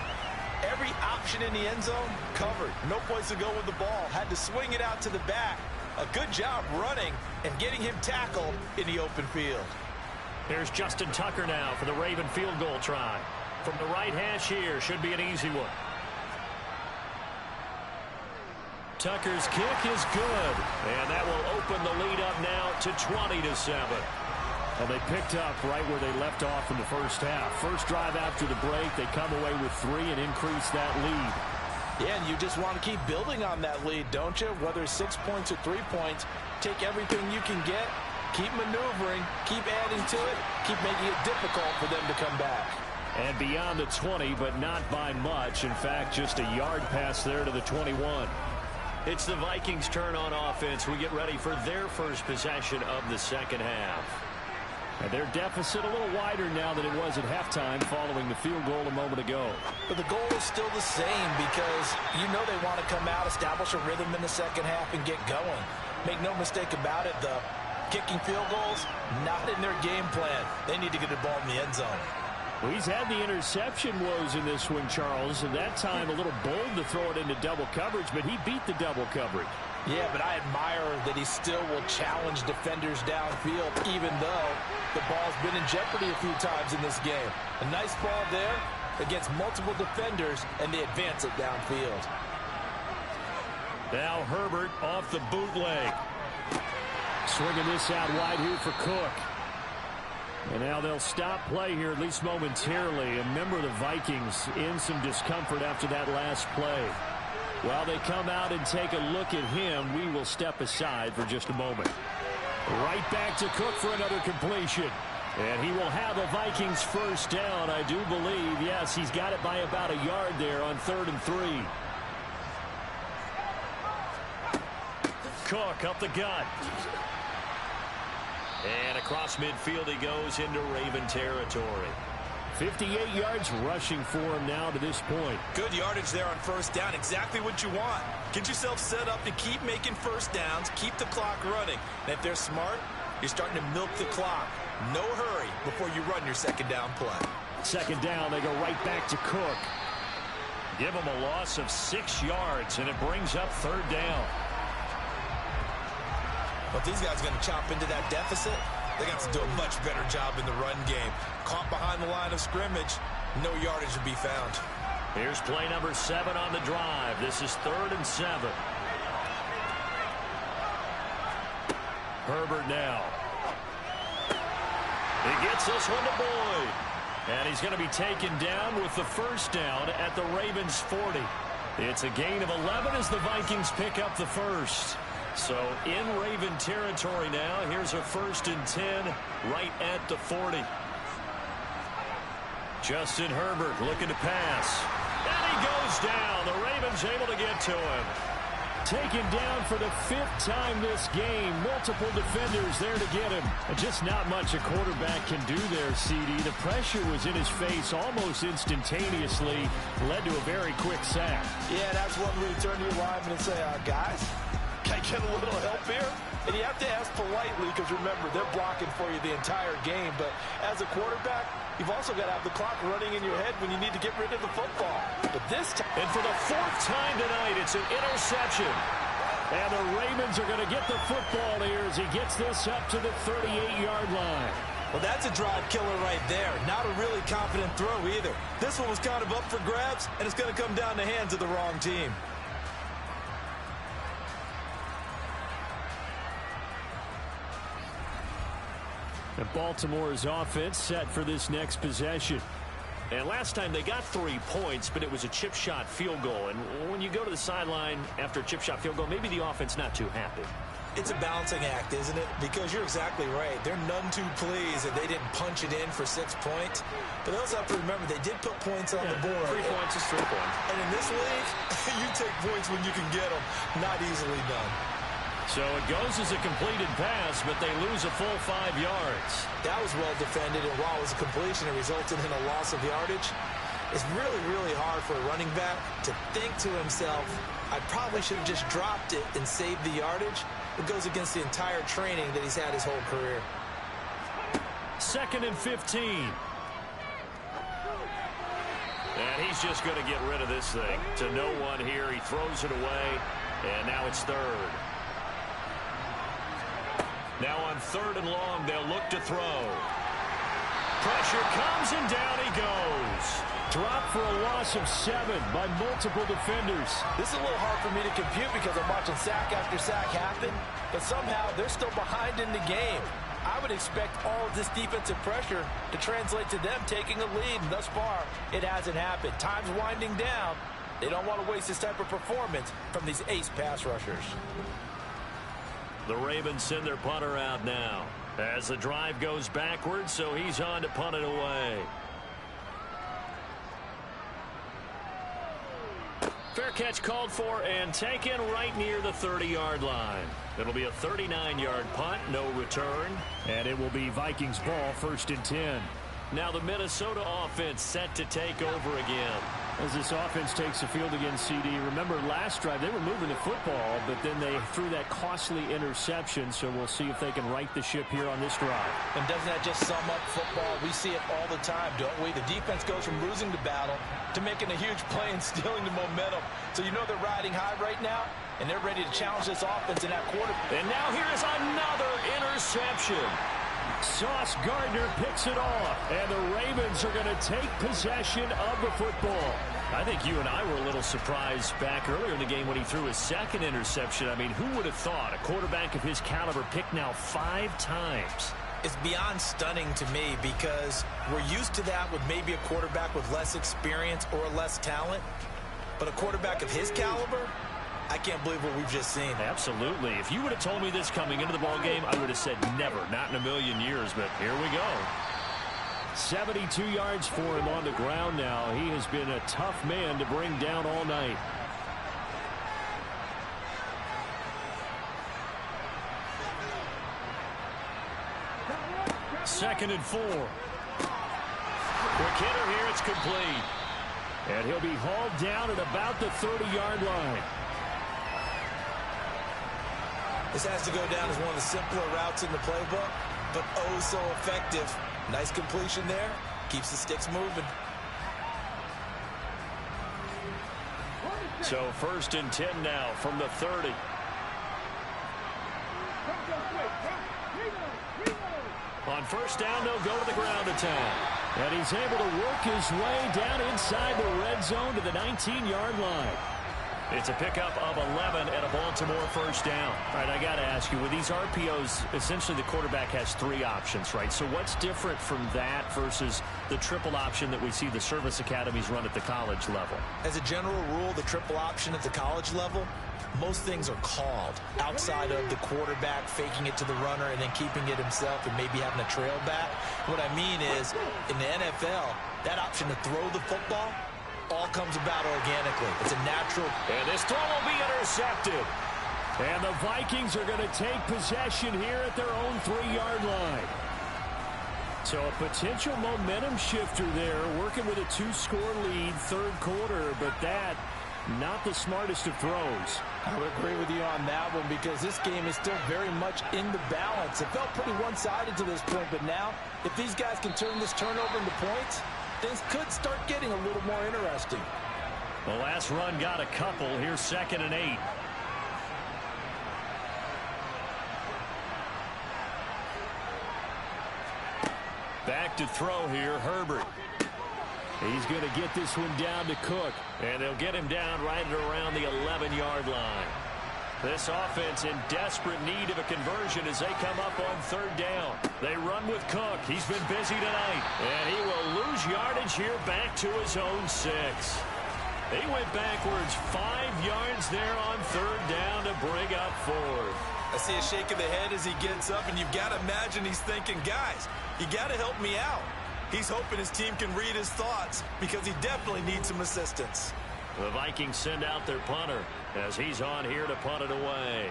Every option in the end zone covered. No place to go with the ball. Had to swing it out to the back. A good job running and getting him tackled in the open field. Here's Justin Tucker now for the Raven field goal try. From the right hash here, should be an easy one. Tucker's kick is good, and that will open the lead up now to 20-7. Well, they picked up right where they left off in the first half. First drive after the break, they come away with 3 and increase that lead. Yeah, and you just want to keep building on that lead, don't you? Whether it's 6 points or 3 points, take everything you can get, keep maneuvering, keep adding to it, keep making it difficult for them to come back. And beyond the 20, but not by much. In fact, just a yard pass there to the 21. It's the Vikings' turn on offense. We get ready for their first possession of the second half. And their deficit a little wider now than it was at halftime following the field goal a moment ago. But the goal is still the same because you know they want to come out, establish a rhythm in the second half, and get going. Make no mistake about it, though. Kicking field goals, not in their game plan. They need to get the ball in the end zone. Well, he's had the interception woes in this one, Charles, and that time a little bold to throw it into double coverage, but he beat the double coverage. Yeah, but I admire that he still will challenge defenders downfield, even though the ball's been in jeopardy a few times in this game. A nice ball there against multiple defenders, and they advance it downfield. Now Herbert off the bootleg. Swinging this out wide here for Cook. And now they'll stop play here, at least momentarily. A member of the Vikings in some discomfort after that last play. While they come out and take a look at him, we will step aside for just a moment. Right back to Cook for another completion. And he will have a Vikings first down, I do believe. Yes, he's got it by about a yard there on 3rd and 3. Cook up the gut. And across midfield he goes into Raven territory. 58 yards rushing for him now to this point. Good yardage there on first down. Exactly what you want. Get yourself set up to keep making first downs, keep the clock running. And if they're smart, you're starting to milk the clock. No hurry before you run your second down play. Second down, they go right back to Cook. Give him a loss of 6 yards, and it brings up 3rd down. But these guys are going to chop into that deficit. They're going to have to do a much better job in the run game. Caught behind the line of scrimmage, no yardage to be found. Here's play number 7 on the drive. This is 3rd and 7. Herbert now. He gets this one to Boyd. And he's going to be taken down with the first down at the Ravens 40. It's a gain of 11 as the Vikings pick up the first. So in Raven territory now. Here's a 1st and 10 right at the 40. Justin Herbert looking to pass. And he goes down. The Ravens able to get to him. Taken down for the 5th time this game. Multiple defenders there to get him. Just not much a quarterback can do there, CD. The pressure was in his face almost instantaneously. Led to a very quick sack. Yeah, that's one where you turn to your lineman and say, guys, can I get a little help here? And you have to ask politely because, remember, they're blocking for you the entire game. But as a quarterback, you've also got to have the clock running in your head when you need to get rid of the football. But this time... And for the 4th time tonight, it's an interception. And the Ravens are going to get the football here as he gets this up to the 38-yard line. Well, that's a drive killer right there. Not a really confident throw either. This one was kind of up for grabs, and it's going to come down the hands of the wrong team. And Baltimore's offense set for this next possession. And last time they got 3 points, but it was a chip shot field goal. And when you go to the sideline after a chip shot field goal, maybe the offense not too happy. It's a balancing act, isn't it? Because you're exactly right. They're none too pleased that they didn't punch it in for 6 points. But they also have to remember they did put points on the board. 3 points is 3 points. And in this league, you take points when you can get them. Not easily done. So it goes as a completed pass, but they lose a full 5 yards. That was well defended, and while it was a completion, it resulted in a loss of yardage. It's really, really hard for a running back to think to himself, I probably should have just dropped it and saved the yardage. It goes against the entire training that he's had his whole career. 2nd and 15. And he's just going to get rid of this thing. To no one here. He throws it away, and now it's 3rd. Now on 3rd and long, they'll look to throw. Pressure comes, and down he goes. Dropped for a loss of 7 by multiple defenders. This is a little hard for me to compute because I'm watching sack after sack happen, but somehow they're still behind in the game. I would expect all of this defensive pressure to translate to them taking a lead, and thus far, it hasn't happened. Time's winding down. They don't want to waste this type of performance from these ace pass rushers. The Ravens send their punter out now as the drive goes backwards, so he's on to punt it away. Fair catch called for and taken right near the 30-yard line. It'll be a 39-yard punt, no return, and it will be Vikings ball, 1st and 10. Now the Minnesota offense set to take over again. As this offense takes the field against CD, remember last drive they were moving the football, but then they threw that costly interception, so we'll see if they can right the ship here on this drive. And doesn't that just sum up football? We see it all the time, don't we? The defense goes from losing the battle to making a huge play and stealing the momentum. So you know they're riding high right now, and they're ready to challenge this offense in that quarter. And now here's another interception. Sauce Gardner picks it off, and the Ravens are going to take possession of the football. I think you and I were a little surprised back earlier in the game when he threw his 2nd interception. I mean, who would have thought a quarterback of his caliber picked now 5 times? It's beyond stunning to me because we're used to that with maybe a quarterback with less experience or less talent. But a quarterback of his caliber, I can't believe what we've just seen. Absolutely. If you would have told me this coming into the ballgame, I would have said never, not in a million years, but here we go. 72 yards for him on the ground now. He has been a tough man to bring down all night. Second and 4. Quick hitter here, it's complete. And he'll be hauled down at about the 30-yard line. This has to go down as one of the simpler routes in the playbook, but oh so effective. Nice completion there. Keeps the sticks moving. So 1st and 10 now from the 30. On 1st down, they'll go to the ground attack. And he's able to work his way down inside the red zone to the 19-yard line. It's a pickup of 11 and a Baltimore first down. All right, I got to ask you, with these RPOs, essentially the quarterback has 3 options, right? So what's different from that versus the triple option that we see the service academies run at the college level? As a general rule, the triple option at the college level, most things are called outside of the quarterback faking it to the runner and then keeping it himself and maybe having a trail back. What I mean is, in the NFL, that option to throw the football all comes about organically. It's a natural. And this throw will be intercepted. And the Vikings are going to take possession here at their own 3-yard line. So a potential momentum shifter there, working with a 2-score lead, third quarter, but that, not the smartest of throws. I would agree with you on that one because this game is still very much in the balance. It felt pretty one-sided to this point, but now, if these guys can turn this turnover into points, things could start getting a little more interesting. The last run got a couple. Here's 2nd and 8. Back to throw here, Herbert. He's going to get this one down to Cook, and they'll get him down right at around the 11-yard line. This offense in desperate need of a conversion as they come up on 3rd down. They run with Cook. He's been busy tonight, and he will lose yardage here back to his own 6. He went backwards 5 yards there on 3rd down to bring up 4th. I see a shake of the head as he gets up, and you've got to imagine he's thinking, guys, you got to help me out. He's hoping his team can read his thoughts because he definitely needs some assistance. The Vikings send out their punter as he's on here to punt it away.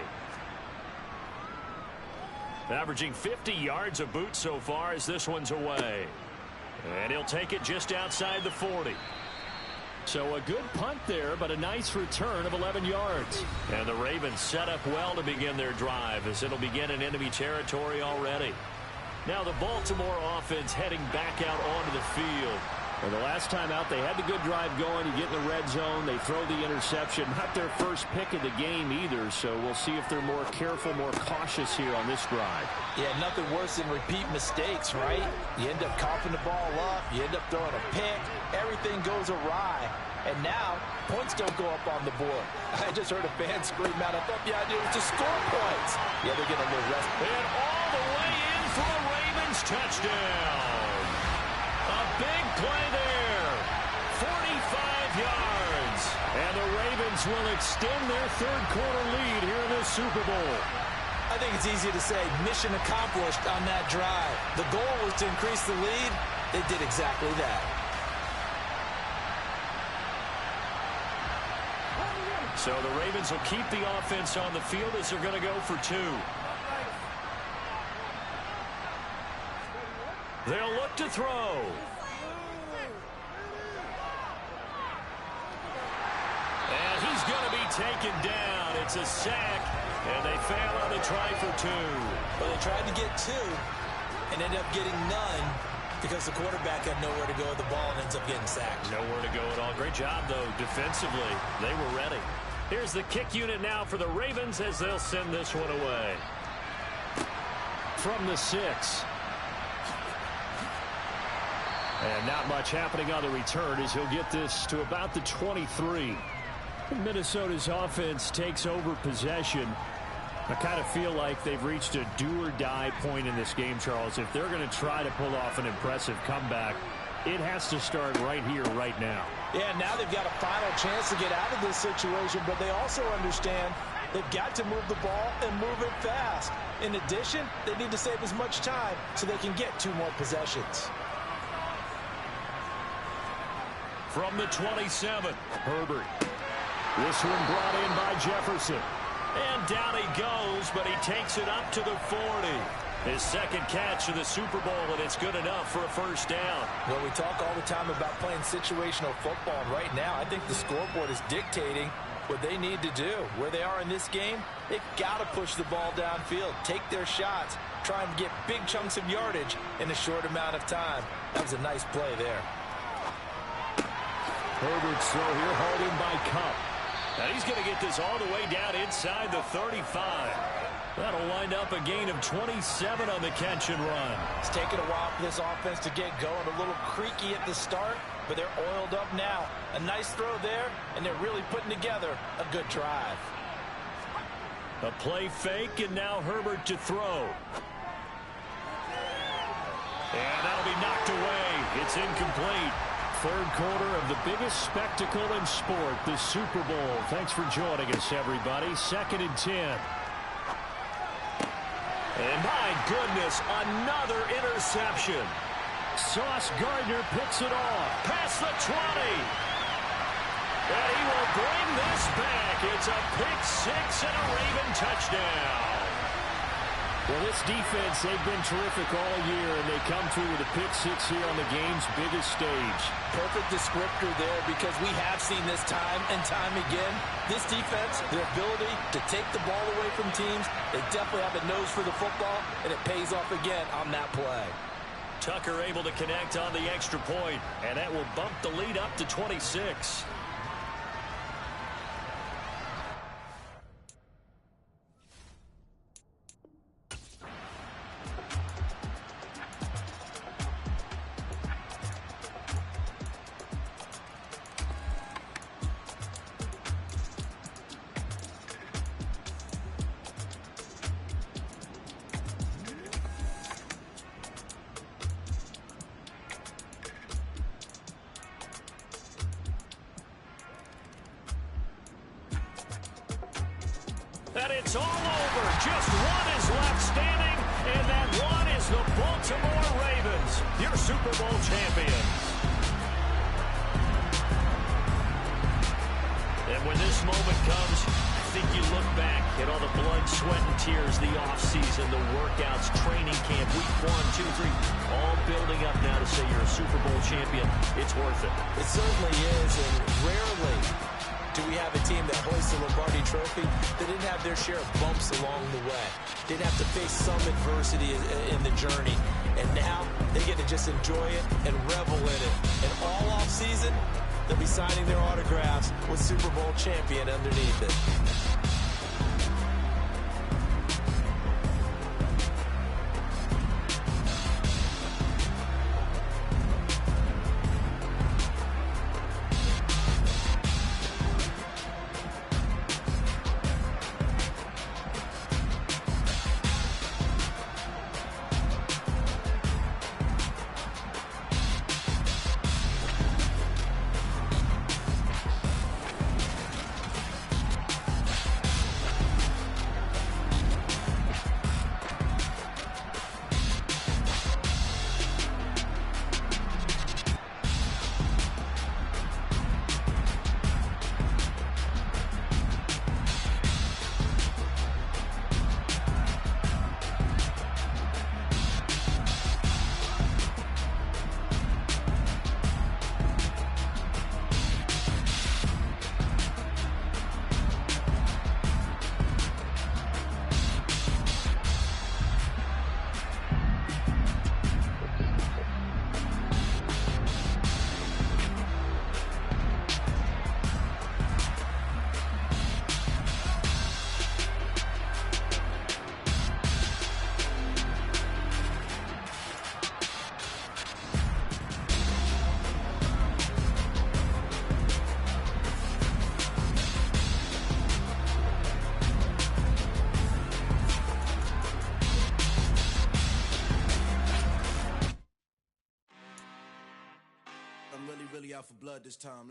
Averaging 50 yards a boot so far as this one's away. And he'll take it just outside the 40. So a good punt there, but a nice return of 11 yards. And the Ravens set up well to begin their drive as it'll begin in enemy territory already. Now the Baltimore offense heading back out onto the field. And the last time out, they had the good drive going. You get in the red zone. They throw the interception. Not their first pick of the game either, so we'll see if they're more careful, more cautious here on this drive. Yeah, nothing worse than repeat mistakes, right? You end up coughing the ball up. You end up throwing a pick. Everything goes awry. And now, points don't go up on the board. I just heard a fan scream out, I thought the idea was to score points. Yeah, they're getting a little rest. And all the way in for a Ravens touchdown. A big play there. 45 yards. And the Ravens will extend their third quarter lead here in the Super Bowl. I think it's easy to say mission accomplished on that drive. The goal was to increase the lead. They did exactly that. So the Ravens will keep the offense on the field as they're going to go for 2. They'll look to throw. And he's going to be taken down. It's a sack, and they fail on the try for 2. Well, they tried to get 2 and ended up getting none because the quarterback had nowhere to go with the ball and ends up getting sacked. Nowhere to go at all. Great job, though, defensively. They were ready. Here's the kick unit now for the Ravens as they'll send this one away. From the 6. And not much happening on the return as he'll get this to about the 23. Minnesota's offense takes over possession. I kind of feel like they've reached a do-or-die point in this game, Charles. If they're going to try to pull off an impressive comeback, it has to start right here, right now. Yeah, now they've got a final chance to get out of this situation, but they also understand they've got to move the ball and move it fast. In addition, they need to save as much time so they can get 2 more possessions. From the 27, Herbert. This one brought in by Jefferson. And down he goes, but he takes it up to the 40. His second catch of the Super Bowl, and it's good enough for a first down. Well, we talk all the time about playing situational football, and right now I think the scoreboard is dictating what they need to do. Where they are in this game, they've got to push the ball downfield, take their shots, try and get big chunks of yardage in a short amount of time. That was a nice play there. Herbert's throw here, hauled in by Kupp. And he's going to get this all the way down inside the 35. That'll wind up a gain of 27 on the catch and run. It's taken a while for this offense to get going. A little creaky at the start, but they're oiled up now. A nice throw there, and they're really putting together a good drive. A play fake, and now Herbert to throw. And that'll be knocked away. It's incomplete. Third quarter of the biggest spectacle in sport, the Super Bowl. Thanks for joining us, everybody. 2nd and 10. And my goodness, another interception. Sauce Gardner picks it off. Past the 20. And he will bring this back. It's a pick six and a Raven touchdown. Well, this defense, they've been terrific all year, and they come through with a pick six here on the game's biggest stage. Perfect descriptor there, because we have seen this time and time again. This defense, their ability to take the ball away from teams, they definitely have a nose for the football, and it pays off again on that play. Tucker able to connect on the extra point, and that will bump the lead up to 26. And it's all over. Just one is left standing, and that one is the Baltimore Ravens, your Super Bowl champions. And when this moment comes, I think you look back at all the blood, sweat, and tears, the offseason, the workouts, training camp, week 1, 2, 3, all building up now to say you're a Super Bowl champion. It's worth it. It certainly is, and rarely do we have a team that hoists the Lombardi Trophy that didn't have their share of bumps along the way? Didn't have to face some adversity in the journey. And now they get to just enjoy it and revel in it. And all off season, they'll be signing their autographs with Super Bowl champion underneath it. Really out for blood this time.